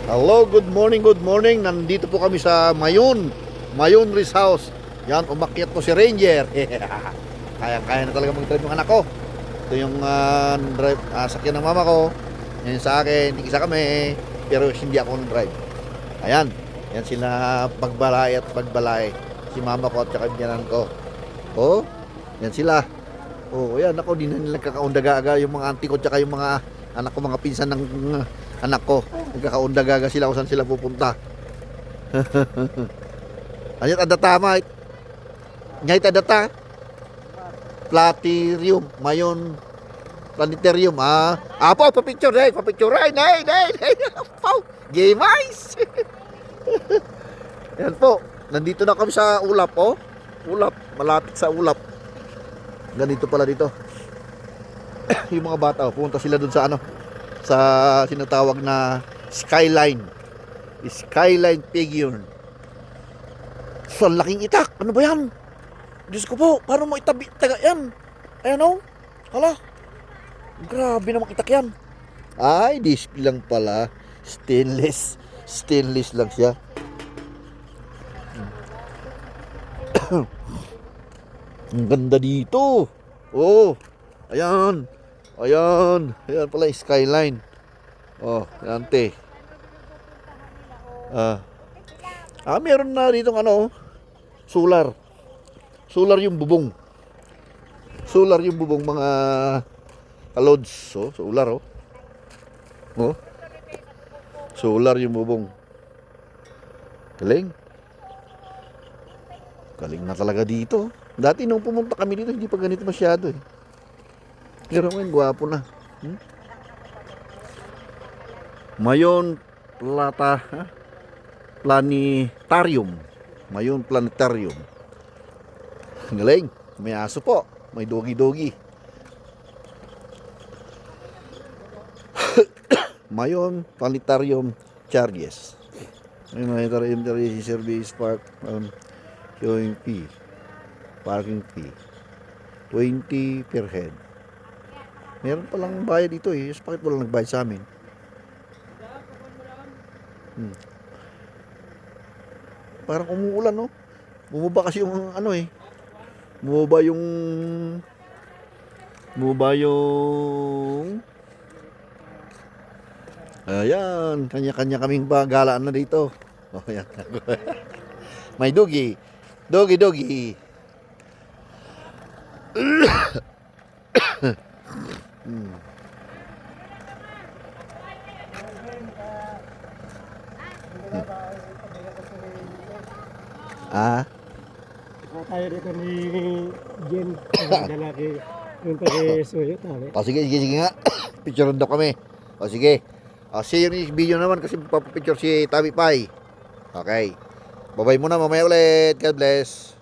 Hello, good morning, good morning. Nandito po kami sa Mayon Rest House. Yan, umakyat po si Ranger. Kaya-kaya na talaga mag-drive yung anak ko. Ito yung sakyan ng mama ko. Yan sa akin, isa kami. Pero hindi ako nag-drive. Ayan, yan sila pagbalay at pagbalay. Si mama ko at saka biyanan ko. Oh, yan sila. Oh, ayan, ako, di na nila kakaundaga-aga yung mga auntie ko at saka yung mga anak ko, mga pinsan ng anak ko. Nagkakaundaga sila kung saan sila pupunta. Ayat adata mate. Nyait adata. Platinum, Mayon Planetarium. Apo, pa-picture, pa-picture. Nay. Apo, game eyes. Yan po. Nandito na kami sa Ulap, oh. Ulap, malapit sa Ulap. Ganito pala dito. Yung mga bata, pumunta sila dun sa sa sinatawag na Skyline Pavilion. So, laking itak. Ano ba yan? Diyos ko po, paano mo itabi taga yan? Ayan o. Hala. Grabe namang itak yan. Ay, display lang pala. Stainless lang siya. Ang ganda dito. Oh, ayan. Ayan pala yung Skyline. Oh, yan te. Meron na dito solar. Solar yung bubong. Solar yung bubong mga kalods. Oh, solar oh. Oh. Solar yung bubong. Galing. Galing na talaga dito. Dati nung pumunta kami dito, hindi pa ganito masyado eh. Pero ngayon, gwapo na. Mayon Planetarium. Mayon Planetarium. Galing. May aso po. May dogi-dogi. Mayon Planetarium charges. May entry service park showing fee. Parking fee. 20 per head. Meron palang bayad dito eh. Bakit walang nagbayad sa amin? Parang umuulan no? Bumaba kasi yung Bumaba yung ayan, kanya-kanya kaming galaan na dito. Oh, ayan. May dogi. Dogi. Tayo dito ni Jen, ang lalaki, yung taga-suyo, tali. Sige nga. Picture daw kami. Sige. See you next video naman kasi papapicture si Tabi Pai. Okay. Bye-bye muna, mamaya ulit. God bless.